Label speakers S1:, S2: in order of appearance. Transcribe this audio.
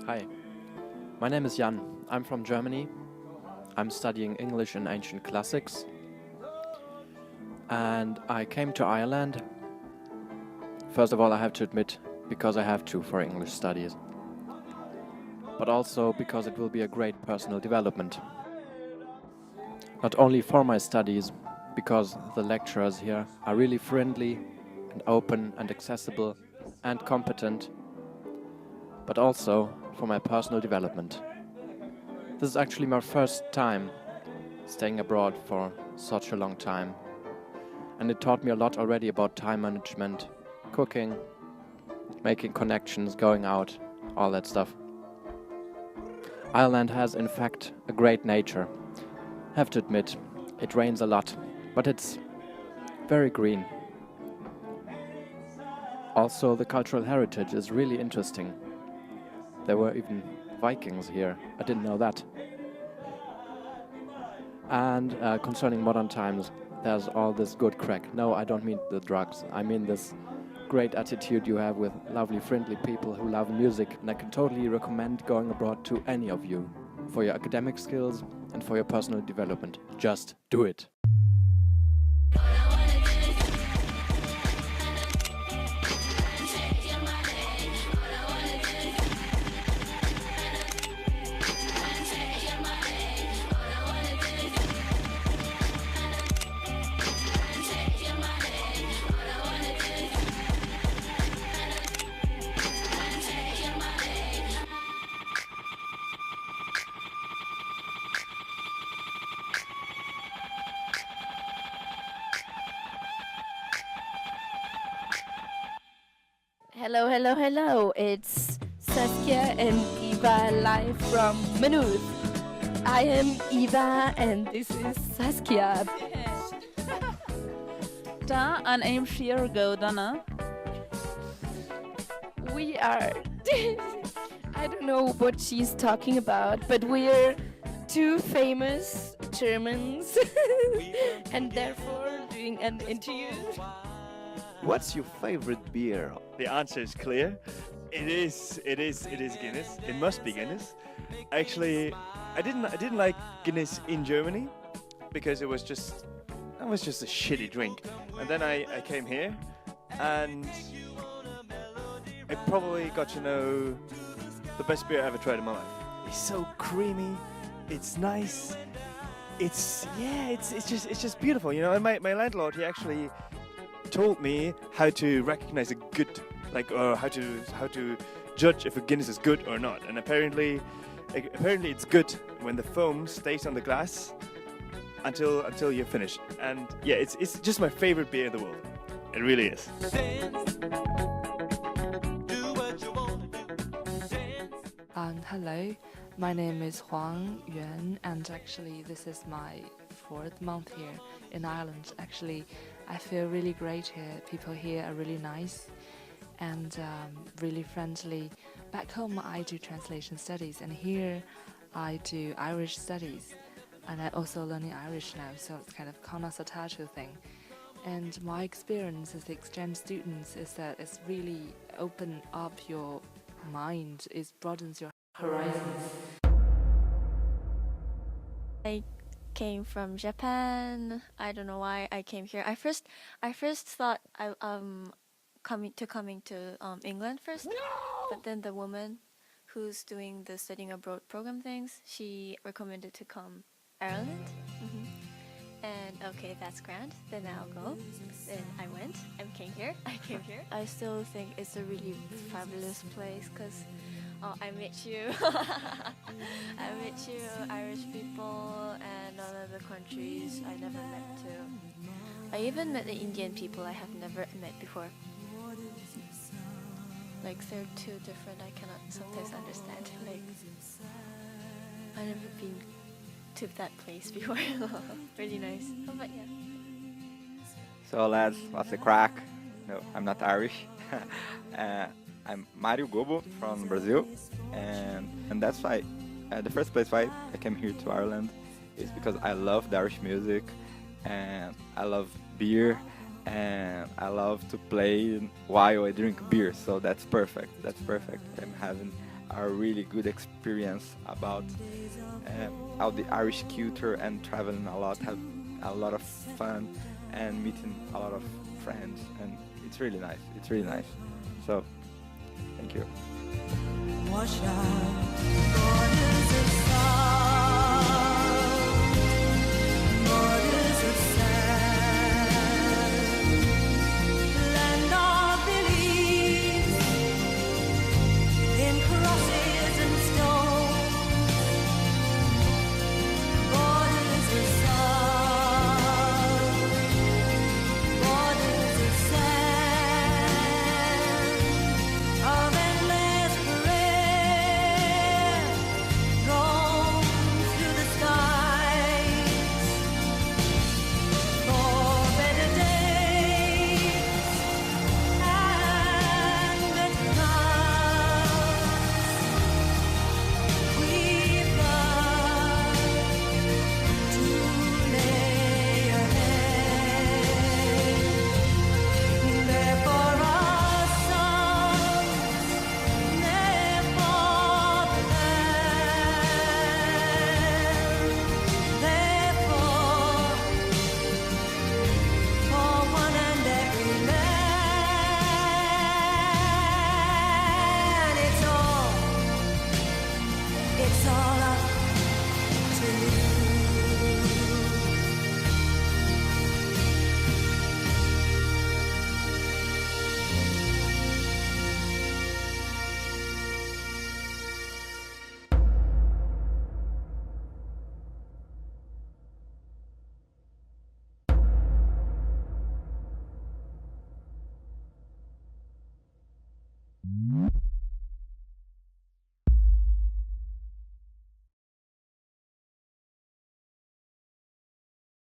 S1: Hi, my name is Jan. I'm from Germany. I'm studying English and Ancient Classics. And I came to Ireland. First of all, I have to admit, because I have to for English studies. But also because it will be a great personal development. Not only for my studies, because the lecturers here are really friendly and open and accessible and competent, but also for my personal development. This is actually my first time staying abroad for such a long time, and it taught me a lot already about time management, cooking, making connections, going out, all that stuff. Ireland has in fact a great nature. Have to admit, it rains a lot, but it's very green. Also, the cultural heritage is really interesting. There were even Vikings here. I didn't know that. And concerning modern times, there's all this good crack. No, I don't mean the drugs. I mean this great attitude you have with lovely, friendly people who love music. And I can totally recommend going abroad to any of you for your academic skills and for your personal development. Just do it.
S2: Hello, hello, hello. It's Saskia and Eva live from Maynooth. I am Eva and this is Saskia.
S3: Da an aim sheer go Donna.
S2: We are I don't know what she's talking about, but we're two famous Germans and therefore doing an interview.
S4: What's your favorite beer?
S5: The answer is clear. It is Guinness. It must be Guinness. Actually, I didn't like Guinness in Germany. because it was just a shitty drink. And then I came here, and I probably got to know the best beer I ever tried in my life. It's so creamy, it's nice, it's just beautiful, you know. And my landlord, he actually told me how to recognize a good, or how to judge if a Guinness is good or not. And apparently it's good when the foam stays on the glass until you're finished. And yeah, it's just my favorite beer in the world. It really is.
S6: Hello, my name is Huang Yuan, and actually this is my 4th month here in Ireland. Actually, I feel really great here. People here are really nice and really friendly. Back home I do translation studies, and here I do Irish studies, and I'm also learning Irish now, so it's kind of konasatatu thing. And my experience as the exchange students is that it's really open up your mind, it broadens your horizons.
S7: I came from Japan. I don't know why I came here. I first thought I coming to England first, but then the woman who's doing the studying abroad program things, she recommended to come Ireland. And okay, that's grand. Then I'll go. Then I went. I came here. I still think it's a really fabulous place because I met you. I met you, Irish people, and other countries I never met too. I even met the Indian people I have never met before. Like they're too different. I cannot sometimes understand. Like I've never been to that place before. Really nice. Oh, but yeah.
S8: So lads, what's the crack? No, I'm not Irish. I'm Mario Gobo from Brazil, and that's why the first place why I came here to Ireland is because I love the Irish music, and I love beer, and I love to play while I drink beer. So that's perfect. I'm having a really good experience about all the Irish culture and traveling a lot, have a lot of fun and meeting a lot of friends, and it's really nice. So thank you.